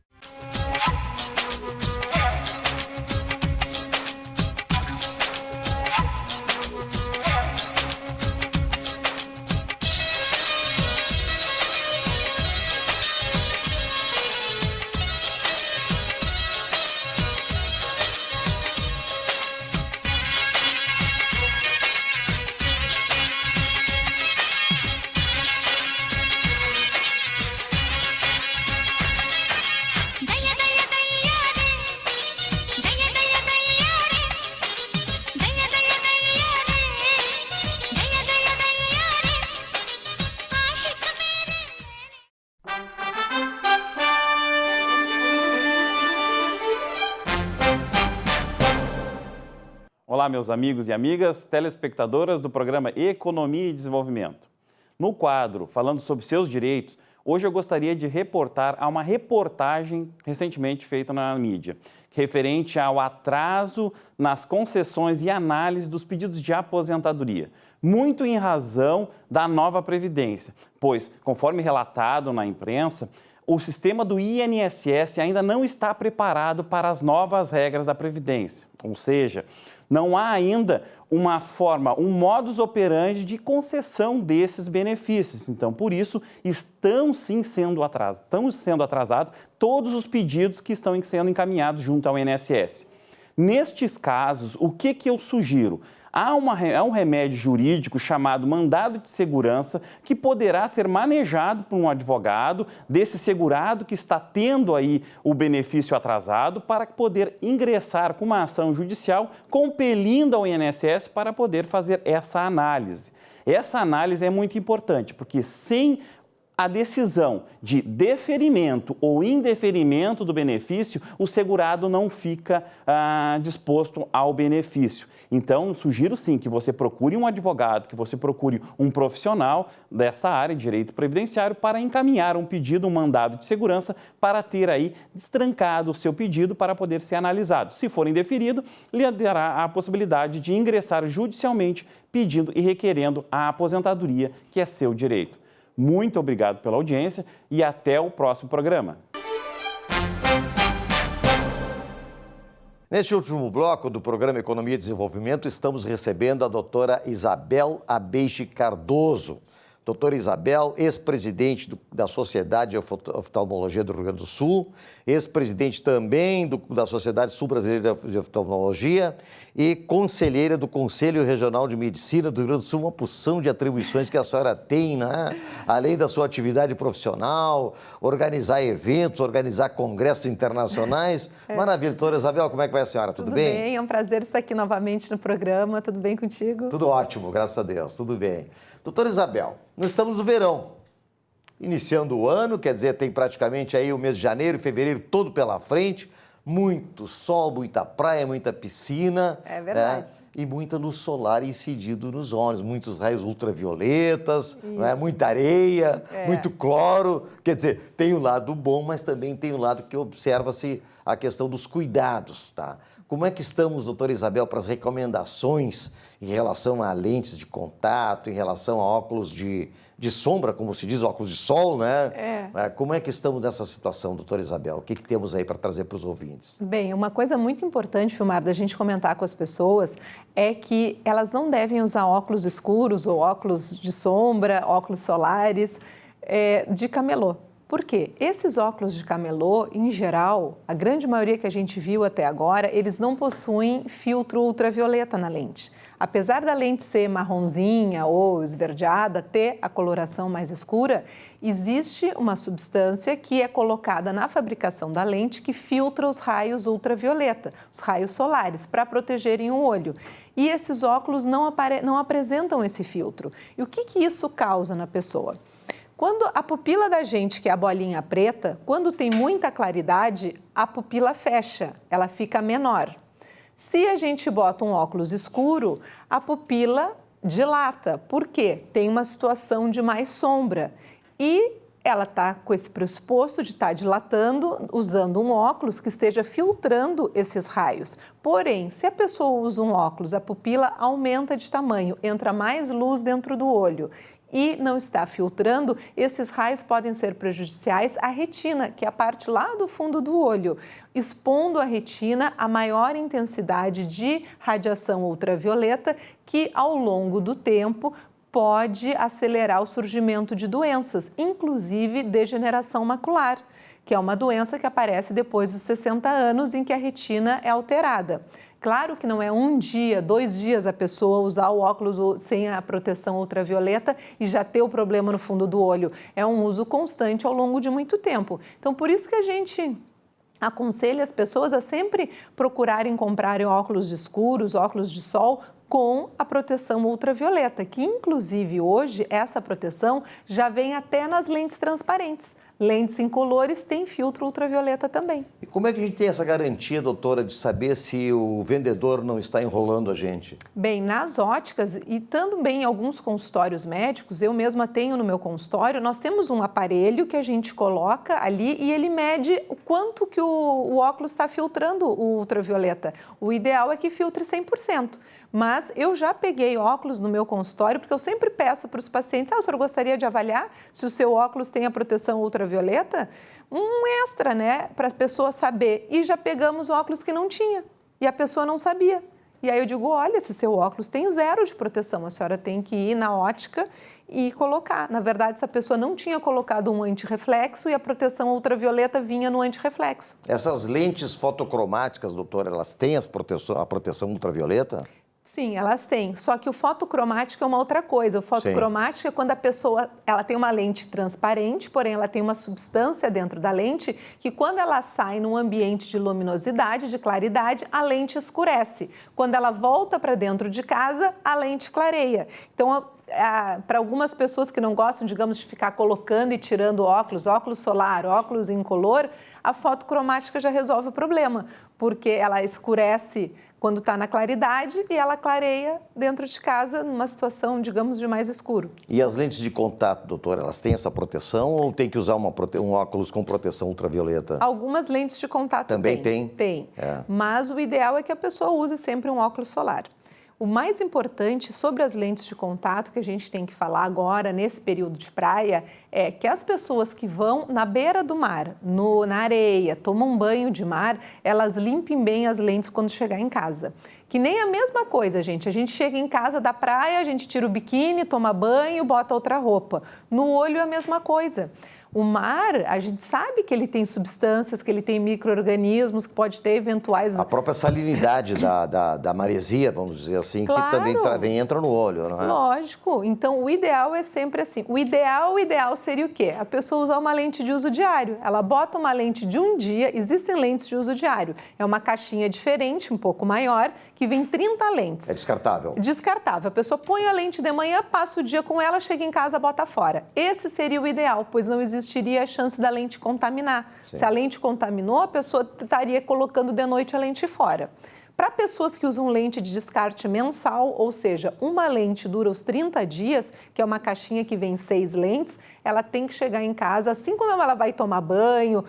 Olá, meus amigos e amigas, telespectadoras do programa Economia e Desenvolvimento. No quadro Falando sobre seus direitos, hoje eu gostaria de reportar a uma reportagem recentemente feita na mídia, referente ao atraso nas concessões e análise dos pedidos de aposentadoria, muito em razão da nova Previdência, pois, conforme relatado na imprensa, o sistema do INSS ainda não está preparado para as novas regras da Previdência, ou seja, não há ainda uma forma, um modus operandi de concessão desses benefícios. Então, por isso, estão sendo atrasados todos os pedidos que estão sendo encaminhados junto ao INSS. Nestes casos, o que eu sugiro? Há um remédio jurídico chamado mandado de segurança que poderá ser manejado por um advogado desse segurado que está tendo aí o benefício atrasado para poder ingressar com uma ação judicial compelindo ao INSS para poder fazer essa análise. Essa análise é muito importante porque sem a decisão de deferimento ou indeferimento do benefício, o segurado não fica disposto ao benefício. Então, sugiro sim que você procure um advogado, que você procure um profissional dessa área de direito previdenciário para encaminhar um pedido, um mandado de segurança para ter aí destrancado o seu pedido para poder ser analisado. Se for indeferido, lhe dará a possibilidade de ingressar judicialmente pedindo e requerendo a aposentadoria, que é seu direito. Muito obrigado pela audiência e até o próximo programa. Neste último bloco do programa Economia e Desenvolvimento, estamos recebendo a doutora Isabel Abeixe Cardoso. Doutora Isabel, ex-presidente da Sociedade de Oftalmologia do Rio Grande do Sul, ex-presidente também da Sociedade Sul-Brasileira de Oftalmologia e conselheira do Conselho Regional de Medicina do Rio Grande do Sul, uma porção de atribuições que a senhora tem, né? Além da sua atividade profissional, organizar eventos, organizar congressos internacionais. Maravilha. Doutora Isabel, como é que vai a senhora? Tudo bem? Tudo bem, é um prazer estar aqui novamente no programa. Tudo bem contigo? Tudo ótimo, graças a Deus, tudo bem. Doutora Isabel, nós estamos no verão, iniciando o ano, quer dizer, tem praticamente aí o mês de janeiro e fevereiro todo pela frente, muito sol, muita praia, muita piscina. É verdade. E muita luz solar incidido nos olhos, muitos raios ultravioletas, né? Muita areia, muito cloro. Quer dizer, tem o lado bom, mas também tem o lado que observa-se a questão dos cuidados, tá? Como é que estamos, doutora Isabel, para as recomendações em relação a lentes de contato, em relação a óculos de sombra, como se diz, óculos de sol, né? Como é que estamos nessa situação, doutora Isabel? O que temos aí para trazer para os ouvintes? Bem, uma coisa muito importante, Filmar, da gente comentar com as pessoas é que elas não devem usar óculos escuros ou óculos de sombra, óculos solares de camelô. Por quê? Esses óculos de camelô, em geral, a grande maioria que a gente viu até agora, eles não possuem filtro ultravioleta na lente. Apesar da lente ser marronzinha ou esverdeada, ter a coloração mais escura, existe uma substância que é colocada na fabricação da lente que filtra os raios ultravioleta, os raios solares, para protegerem o olho. E esses óculos não apresentam esse filtro. E o que isso causa na pessoa? Quando a pupila da gente, que é a bolinha preta, quando tem muita claridade, a pupila fecha, ela fica menor. Se a gente bota um óculos escuro, a pupila dilata. Por quê? Tem uma situação de mais sombra. E ela está com esse pressuposto de estar dilatando, usando um óculos que esteja filtrando esses raios. Porém, se a pessoa usa um óculos, a pupila aumenta de tamanho, entra mais luz dentro do olho e não está filtrando, esses raios podem ser prejudiciais à retina, que é a parte lá do fundo do olho, expondo a retina a maior intensidade de radiação ultravioleta que, ao longo do tempo, pode acelerar o surgimento de doenças, inclusive degeneração macular, que é uma doença que aparece depois dos 60 anos em que a retina é alterada. Claro que não é um dia, 2 dias a pessoa usar o óculos sem a proteção ultravioleta e já ter o problema no fundo do olho. É um uso constante ao longo de muito tempo. Então, por isso que a gente aconselha as pessoas a sempre procurarem comprar óculos escuros, óculos de sol, com a proteção ultravioleta, que inclusive hoje essa proteção já vem até nas lentes transparentes. Lentes incolores têm filtro ultravioleta também. E como é que a gente tem essa garantia, doutora, de saber se o vendedor não está enrolando a gente? Bem, nas óticas e também em alguns consultórios médicos, eu mesma tenho no meu consultório, nós temos um aparelho que a gente coloca ali e ele mede o quanto que o óculos está filtrando o ultravioleta. O ideal é que filtre 100%. Mas eu já peguei óculos no meu consultório, porque eu sempre peço para os pacientes, o senhor gostaria de avaliar se o seu óculos tem a proteção ultravioleta? Um extra, né, para a pessoa saber. E já pegamos óculos que não tinha, e a pessoa não sabia. E aí eu digo, olha, esse seu óculos tem 0 de proteção, a senhora tem que ir na ótica e colocar. Na verdade, essa pessoa não tinha colocado um antirreflexo e a proteção ultravioleta vinha no antirreflexo. Essas lentes fotocromáticas, doutora, elas têm a proteção ultravioleta? Sim, elas têm, só que o fotocromático é uma outra coisa. O fotocromático é quando a pessoa ela tem uma lente transparente, porém ela tem uma substância dentro da lente que quando ela sai num ambiente de luminosidade, de claridade, a lente escurece. Quando ela volta para dentro de casa, a lente clareia. Então, para algumas pessoas que não gostam, digamos, de ficar colocando e tirando óculos solar, óculos incolor, a fotocromática já resolve o problema, porque ela escurece quando está na claridade e ela clareia dentro de casa numa situação, digamos, de mais escuro. E as lentes de contato, doutora, elas têm essa proteção ou tem que usar um óculos com proteção ultravioleta? Algumas lentes de contato também tem? Tem, mas o ideal é que a pessoa use sempre um óculos solar. O mais importante sobre as lentes de contato que a gente tem que falar agora, nesse período de praia, é que as pessoas que vão na beira do mar, na areia, tomam banho de mar, elas limpem bem as lentes quando chegar em casa. Que nem a mesma coisa, gente. A gente chega em casa da praia, a gente tira o biquíni, toma banho, bota outra roupa. No olho é a mesma coisa. O mar, a gente sabe que ele tem substâncias, que ele tem micro-organismos, que pode ter eventuais... A própria salinidade da maresia, vamos dizer assim, Claro. que também entra no olho, não é? Lógico. Então, o ideal é sempre assim. O ideal seria o quê? A pessoa usar uma lente de uso diário. Ela bota uma lente de um dia, existem lentes de uso diário. É uma caixinha diferente, um pouco maior, que vem 30 lentes. É descartável. Descartável. A pessoa põe a lente de manhã, passa o dia com ela, chega em casa, bota fora. Esse seria o ideal, pois não existiria a chance da lente contaminar. Sim. Se a lente contaminou, a pessoa estaria colocando de noite a lente fora. Para pessoas que usam lente de descarte mensal, ou seja, uma lente dura os 30 dias, que é uma caixinha que vem 6 lentes, ela tem que chegar em casa, assim como ela vai tomar banho,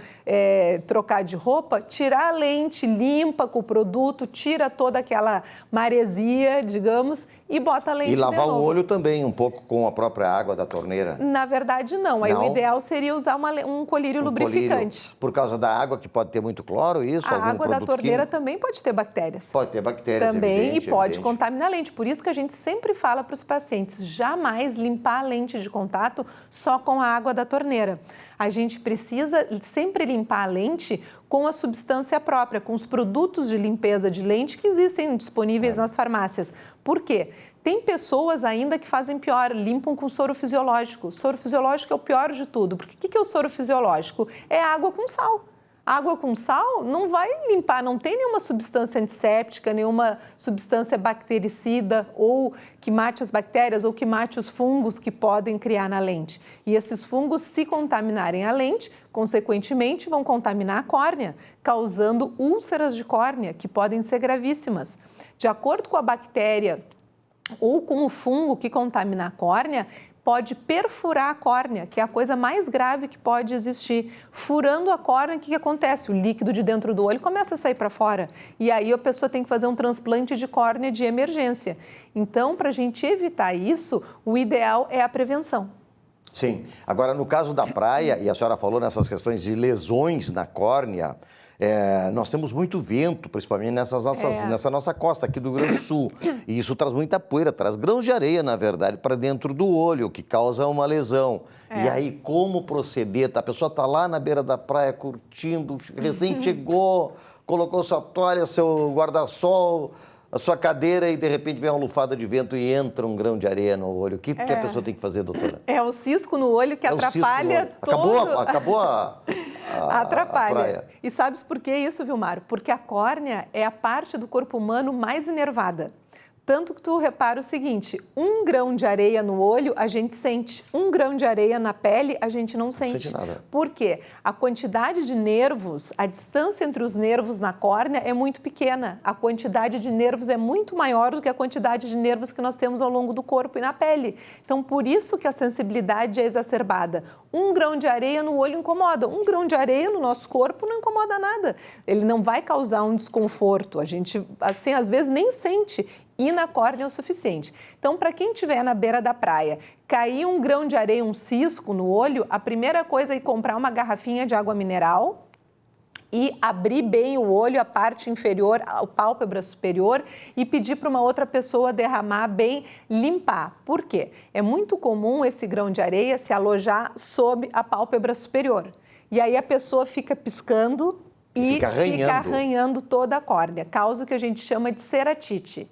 trocar de roupa, tirar a lente limpa com o produto, tira toda aquela maresia, digamos, e bota a lente de novo. E lavar o olho também, um pouco com a própria água da torneira. Na verdade, não. Aí Não? o ideal seria usar um colírio lubrificante. Colírio, por causa da água, que pode ter muito cloro, isso? A algum água da produto torneira químico? também pode ter bactérias. Pode ter bactérias, Também, evidente, e pode evidente. contaminar a lente. Por isso que a gente sempre fala para os pacientes, jamais limpar a lente de contato só com a água da torneira. A gente precisa sempre limpar a lente com a substância própria, com os produtos de limpeza de lente que existem disponíveis nas farmácias. Por quê? Tem pessoas ainda que fazem pior, limpam com soro fisiológico. Soro fisiológico é o pior de tudo. Porque o que é o soro fisiológico? É água com sal. Água com sal não vai limpar, não tem nenhuma substância antisséptica, nenhuma substância bactericida ou que mate as bactérias ou que mate os fungos que podem criar na lente. E esses fungos, se contaminarem a lente, consequentemente vão contaminar a córnea, causando úlceras de córnea que podem ser gravíssimas. De acordo com a bactéria ou com o fungo que contamina a córnea, pode perfurar a córnea, que é a coisa mais grave que pode existir. Furando a córnea, o que acontece? O líquido de dentro do olho começa a sair para fora. E aí a pessoa tem que fazer um transplante de córnea de emergência. Então, para a gente evitar isso, o ideal é a prevenção. Sim. Agora, no caso da praia, e a senhora falou nessas questões de lesões na córnea, nós temos muito vento, principalmente nessa nossa costa aqui do Rio Grande do Sul. E isso traz muita poeira, traz grãos de areia, na verdade, para dentro do olho, que causa uma lesão. E aí, como proceder? A pessoa está lá na beira da praia, curtindo, recém chegou, colocou sua toalha, seu guarda-sol, a sua cadeira e, de repente, vem uma lufada de vento e entra um grão de areia no olho. O que a pessoa tem que fazer, doutora? É o cisco no olho que atrapalha todo... Acabou a atrapalha. praia. E sabes por que isso, Vilmar? Porque a córnea é a parte do corpo humano mais inervada. Tanto que tu repara o seguinte, 1 grão de areia no olho a gente sente, 1 grão de areia na pele a gente não sente. Não sente nada. Por quê? A quantidade de nervos, a distância entre os nervos na córnea é muito pequena. A quantidade de nervos é muito maior do que a quantidade de nervos que nós temos ao longo do corpo e na pele. Então, por isso que a sensibilidade é exacerbada. 1 grão de areia no olho incomoda. 1 grão de areia no nosso corpo não incomoda nada. Ele não vai causar um desconforto. A gente, assim, às vezes nem sente. E na córnea é o suficiente. Então, para quem estiver na beira da praia, cair 1 grão de areia, um cisco no olho, a primeira coisa é comprar uma garrafinha de água mineral e abrir bem o olho, a parte inferior, a pálpebra superior e pedir para uma outra pessoa derramar bem, limpar. Por quê? É muito comum esse grão de areia se alojar sob a pálpebra superior. E aí a pessoa fica piscando e fica arranhando toda a córnea, causa o que a gente chama de ceratite.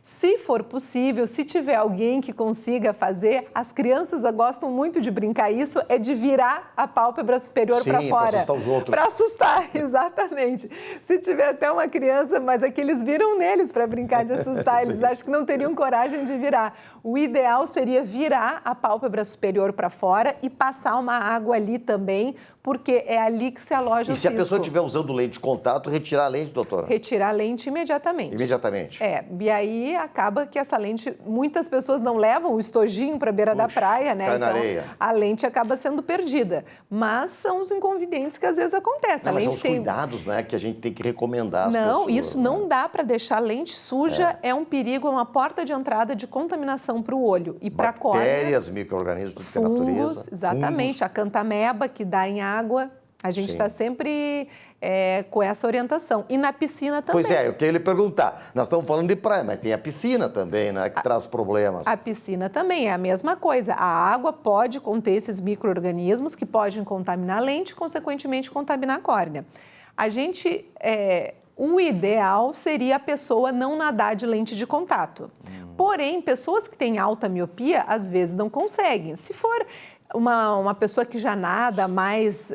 Se for possível, se tiver alguém que consiga fazer, as crianças gostam muito de brincar isso, é de virar a pálpebra superior para fora. Para assustar os outros. Para assustar, exatamente. Se tiver até uma criança, mas é que eles viram neles para brincar de assustar, eles acham que não teriam coragem de virar. O ideal seria virar a pálpebra superior para fora e passar uma água ali também, porque é ali que se aloja o cisco. E se a pessoa estiver usando lente de contato, retirar a lente, doutora? Retirar a lente imediatamente. Imediatamente. E aí acaba que essa lente, muitas pessoas não levam o estojinho para a beira da praia, né? Cai na areia. A lente acaba sendo perdida. Mas são os inconvenientes que às vezes acontecem. Não, mas são os cuidados, né, que a gente tem que recomendar às pessoas. Não, isso não dá para deixar a lente suja, é um perigo, é uma porta de entrada de contaminação para o olho e para a córnea. Bactérias, micro-organismos, tudo que é natureza. Exatamente, a cantameba que dá em água. A gente está sempre com essa orientação. E na piscina também. Pois é, eu queria lhe perguntar. Nós estamos falando de praia, mas tem a piscina também, né, que traz problemas. A piscina também é a mesma coisa. A água pode conter esses micro-organismos que podem contaminar a lente e, consequentemente, contaminar a córnea. O ideal seria a pessoa não nadar de lente de contato. Porém, pessoas que têm alta miopia, às vezes não conseguem. Se for uma pessoa que já nada mais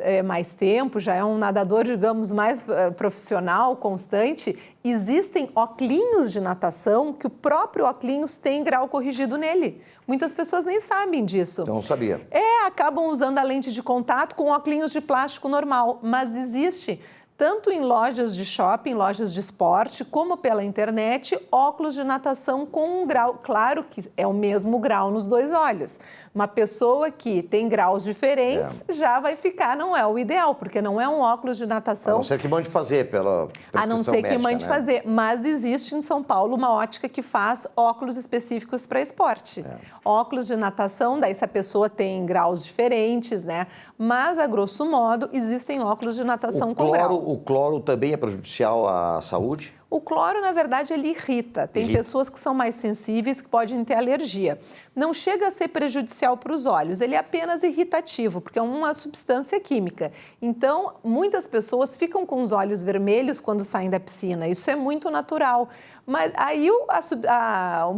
tempo, já é um nadador, digamos, mais profissional, constante, existem óculos de natação que o próprio óculos tem grau corrigido nele. Muitas pessoas nem sabem disso. Não sabia. Acabam usando a lente de contato com óculos de plástico normal, mas existe tanto em lojas de shopping, lojas de esporte, como pela internet, óculos de natação com um grau, claro que é o mesmo grau nos dois olhos. Uma pessoa que tem graus diferentes já vai ficar, não é o ideal, porque não é um óculos de natação. A não ser que mande fazer pela prescrição A não ser que médica, mande né? fazer, mas existe em São Paulo uma ótica que faz óculos específicos para esporte. Óculos de natação, daí se a pessoa tem graus diferentes, né? Mas, a grosso modo, existem óculos de natação com grau. O cloro também é prejudicial à saúde? O cloro, na verdade, ele irrita. Tem pessoas que são mais sensíveis, que podem ter alergia. Não chega a ser prejudicial para os olhos, ele é apenas irritativo, porque é uma substância química. Então, muitas pessoas ficam com os olhos vermelhos quando saem da piscina. Isso é muito natural. Mas aí a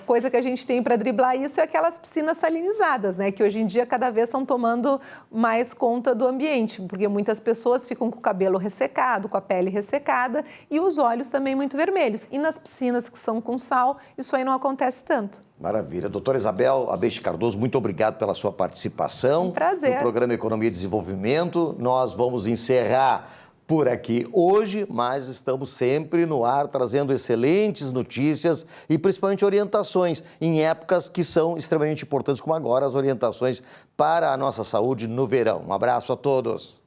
coisa que a gente tem para driblar isso é aquelas piscinas salinizadas, né? Que hoje em dia cada vez estão tomando mais conta do ambiente, porque muitas pessoas ficam com o cabelo ressecado, com a pele ressecada e os olhos também muito vermelhos. E nas piscinas que são com sal, isso aí não acontece tanto. Maravilha. Doutora Isabel Abeixe Cardoso, muito obrigado pela sua participação. Um prazer. No programa Economia e Desenvolvimento. Nós vamos encerrar por aqui hoje, mas estamos sempre no ar trazendo excelentes notícias e principalmente orientações em épocas que são extremamente importantes, como agora as orientações para a nossa saúde no verão. Um abraço a todos.